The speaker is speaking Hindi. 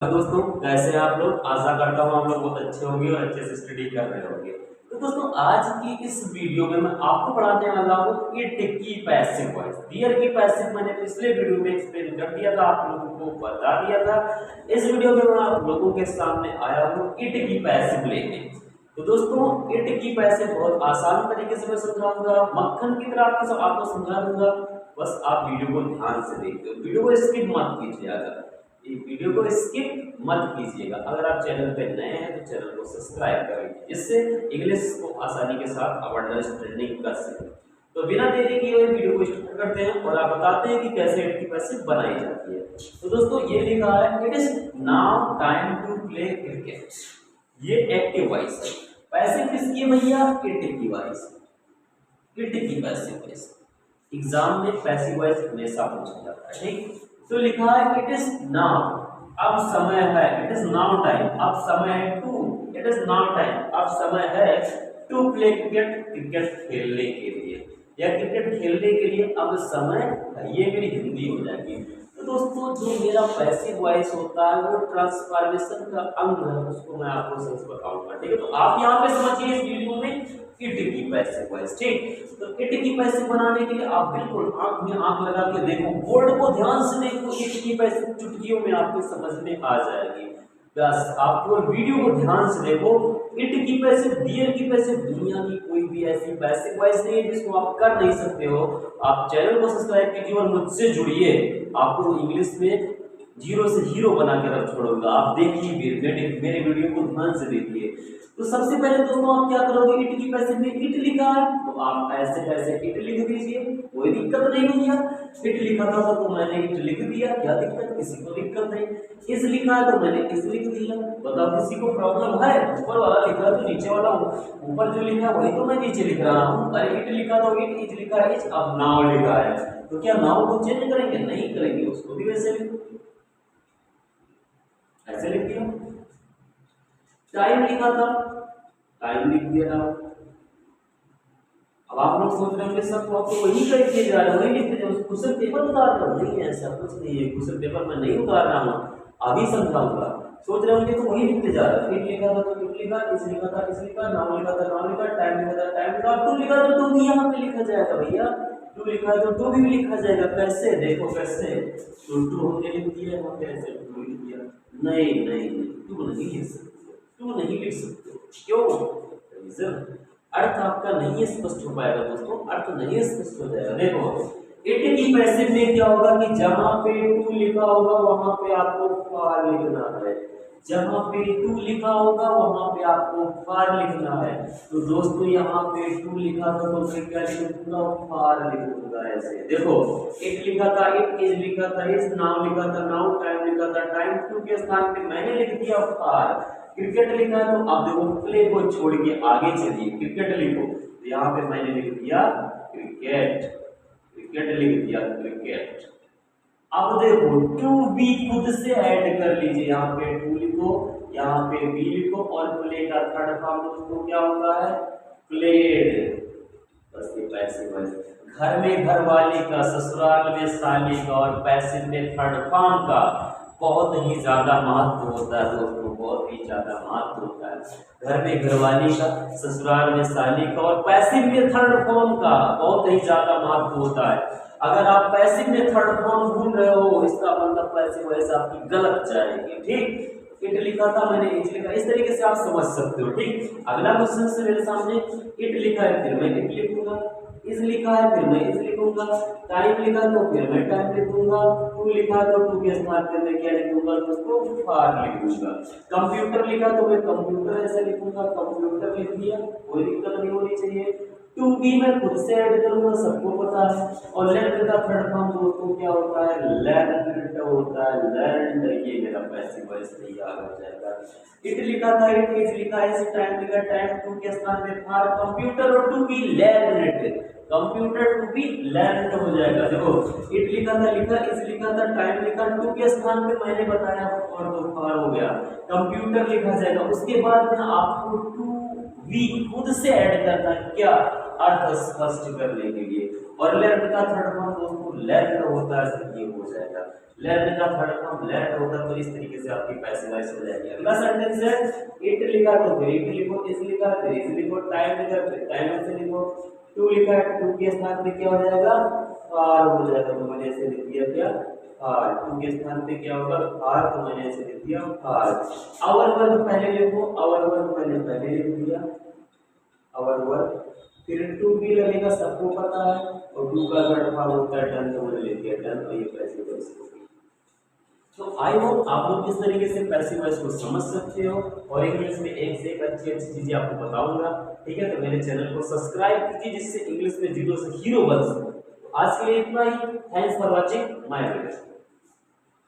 तो दोस्तों कैसे हैं आप लोग। आशा करता हूँ आप लोग बहुत अच्छे होंगे और अच्छे से स्टडी कर रहे होंगे। तो दोस्तों आज की इस वीडियो में मैं आपको पढ़ाने वाला हूँ इट की पैसिव वॉइस। डियर की पैसिव मैंने पिछले वीडियो में एक्सप्लेन कर दिया था, आप लोगों को बता दिया था। इस वीडियो में मैं आप लोगों के सामने आया हूँ इट की पैसिव लेके। तो दोस्तों इट की पैसिव बहुत आसान तरीके से मैं समझाऊंगा, मक्खन की तरह आपको समझा दूंगा। बस आप वीडियो को ध्यान से देखिए, वीडियो को स्किप मत कीजिएगा। वीडियो को स्किप मत कीजिएगा। अगर आप चैनल पे नए हैं तो चैनल को सब्सक्राइब करें, जिससे इंग्लिश को आसानी के साथ आप अंडरस्टैंडिंग कर सकें। तो बिना देरी किए हुए वीडियो को स्टार्ट करते हैं और आप बताते हैं कि कैसे इट की पैसिव बनाई जाती है। तो दोस्तों ये लिखा है it is now time to play cricket. ये एक्टिव वॉइस है। पैसिव किसकी है भैया? इट की वॉइस, इट की पैसिव वॉइस। एग्जाम में पैसिव वॉइस हमेशा पूछा जाता है, ठीक। तो लिखा है इट इज नाउ, अब समय है। इट इज नाउ टाइम, अब समय है to. It is now time, अब समय है टू प्ले क्रिकेट, क्रिकेट खेलने के लिए या क्रिकेट खेलने के लिए अब समय है। ये मेरी हिंदी हो जाएगी। तो दोस्तों जो मेरा पैसिव वॉइस होता है वो ट्रांसफॉर्मेशन का अंग है, उसको मैं आपको समझ बताऊंगा, ठीक है। तो आप यहाँ पे समझिए इस वीडियो में इट की पैसिव वॉइस, ठीक। तो इट की पैसिव बनाने के लिए आप बिल्कुल आंख में आंख लगा के देखो, बोर्ड को ध्यान से देखो, इट की पैसिव चुटकियों में आपके समझ में आ जाएगी। बस आप केवल वीडियो को ध्यान से देखो। इट की पैसिव, डियर की पैसिव, दुनिया की कोई भी ऐसी पैसिव वॉइस नहीं है जिसको आप कर नहीं सकते हो। आप चैनल को सब्सक्राइब कीजिए और मुझसे जुड़िए। आपको इंग्लिश में जीरो से हीरो बना के रख छोड़ूंगा। आप देखिए मेरे वीडियो को ध्यान से देखिए। तो सबसे पहले दोस्तों आप क्या करोगे, इट की पैसिव में इट लिखा है तो आप ऐसे ऐसे इट लिख दीजिए, कोई दिक्कत नहीं भैया। इट लिखा था तो मैंने इट लिख दिया, क्या दिक्कत, किसी को दिक्कत नहीं। इस लिखा है तो मैंने इस लिख दिया, बताओ किसी को प्रॉब्लम है? ऊपर वाला लिखा है तो नीचे वाला, ऊपर जो लिखा है वही तो मैं नीचे लिख रहा हूँ। अरे इट लिखा तो इट, इज लिखा है इज, अब नाउ लिखा है तो क्या नाउ को चेंज करेंगे? नहीं करेंगे, उसको भी वैसे लिखो, ऐसे लिख दिया। टाइम लिखा था, टाइम लिख दिया था। अब आप लोग सोच रहे होंगे सब तो आपको वही करके जा रहे हो, वही लिखते जाओ, क्वेश्चन पेपर उतार रहा हूँ। नहीं, ऐसा कुछ नहीं है, क्वेश्चन पेपर में नहीं उतार रहा हूँ, अभी समझाऊंगा। सोच रहे होंगे तो वही लिखते जा रहे हो। इट लिखा था तो इट लिखा, इस लिखा था इस लिखा, नाउ लिखा था नाउ लिखा, टाइम लिखा था टाइम लिखा, टू लिखा तो टू भी यहाँ पे लिखा जाएगा भैया। टू लिखा है तो टू भी लिखा जाएगा। कैसे देखो, कैसे तो टू हमने लिख दिया, यहाँ पे ऐसे टू लिख दिया। नहीं नहीं नहीं, टू नहीं लिख सकते, टू नहीं लिख सकते। क्यों? रीजन, अर्थ आपका नहीं स्पष्ट हो पाएगा दोस्तों, अर्थ नहीं स्पष्ट हो जाएगा। देखो इट की पैसिव में क्या होगा कि जहां पे टू लिखा होगा वहां पे आपको फार लिखना है, जहां पे टू लिखा होगा वहां पे आपको फार लिखना है। तो दोस्तों यहाँ पे टू लिखा था तो मैं क्या लिखूंगा? फार लिखूंगा। ऐसे देखो, इट लिखा था इट, इज लिखा था इज, नाउ लिखा था नाउ, टाइम लिखा था टाइम, टू के स्थान पे मैंने लिख दिया फार। क्रिकेट लिखा है तो आप देखो प्ले को छोड़ के आगे चलिए, क्रिकेट लिखो तो यहाँ पे मैंने लिख दिया क्रिकेट, क्रिकेट लिख दिया क्रिकेट। अब देखो टू बी खुद से ऐड कर लीजिए, यहाँ पे टू लिखो, यहाँ पे बी लिखो और प्ले का थर्ड फॉर्म दोस्तों क्या होता है? प्लेड। बस ये पैसिव वॉइस। घर में घरवाली का, ससुराल में साली का और पैसिव में थर्ड फॉर्म का बहुत ही ज्यादा महत्व होता है दोस्तों, बहुत ही ज्यादा महत्व होता है। घर में घरवाली का, ससुराल में साली का और पैसिव में थर्ड फॉर्म का बहुत ही ज्यादा महत्व होता है। अगर आप पैसिव में थर्ड फॉर्म भूल रहे हो इसका मतलब पैसिव वॉइस आपकी गलत जाएगी, ठीक। इट लिखा था मैंने इट लिखा, इस तरीके से आप समझ सकते हो, ठीक। अगला क्वेश्चन से मेरे सामने इट लिखा है फिर मैं इट लिखूंगा, इस लिखा है फिर मैं इस लिखूंगा, टाइम लिखा तो फिर मैं टाइम लिखूंगा, टू लिखा तो टू के स्थान पे मैं क्या लिखूंगा दोस्तों? फार लिखूंगा। कंप्यूटर लिखा तो मैं कंप्यूटर ऐसे लिखूंगा, कंप्यूटर लिख दिया, कोई दिक्कत नहीं होनी चाहिए। टू बी मैं खुद से ऐड करूंगा, सबको पता है। और लर्न का थर्ड फॉर्म दोस्तों क्या होता है? लर्न होता है, लर्न। ये मेरा पैसिव वॉइस तैयार हो जाएगा। इट लिखा था इट, इज लिखा इज, टाइम लिखा टाइम, टू के स्थान पे फार, कंप्यूटर और to be learned, computer to be learned हो जाएगा। देखो इट लिखा था लिखा, इज लिखा था टाइम लिखा, टू के स्थान पे मैंने बताया और तो फार हो गया, कंप्यूटर लिखा जाएगा। उसके बाद में आपको टू वी खुद से ऐड करना है, क्या? अर्थ स्पष्ट करने के लिए। और लर्न का थर्ड फॉर्म दोस्तों लर्न होता है, ये हो जाएगा। लर्न का थर्ड फॉर्म लेट होगा, तो इस तरीके से आपकी पैसिव वॉइस हो जाएगी। अगला सेंटेंस है इट लिखा तो फिर इट लिखो, इज लिखा फिर इज लिखो, टाइम लिखा फिर टाइम ऐसे लिखो, टू लिखा है टू के स्थान पे क्या हो जाएगा आर हो जाएगा, तो मैंने ऐसे लिख दिया क्या आर, टू के स्थान पे क्या होगा आर, तो मैंने ऐसे लिख दिया आर। आवर वर्ब पहले लिखो, आवर वर्ब मैंने पहले लिख दिया आवर वर्ब, फिर टू भी लगेगा सबको पता है, और टू का थर्ड फॉर्म होता है डन, तो मैंने लिख दिया डन, और ये पैसिव वॉइस हो गई। तो आई होप आप लोग किस तरीके से पैसिव वॉइस को समझ सकते हो, और इंग्लिश में एक से एक अच्छी अच्छी चीजें आपको बताऊंगा। ठीक है, तो मेरे चैनल को सब्सक्राइब कीजिए जिससे इंग्लिश में जीरो से हीरो बन सको। तो आज के लिए इतना ही। Thanks for watching my video.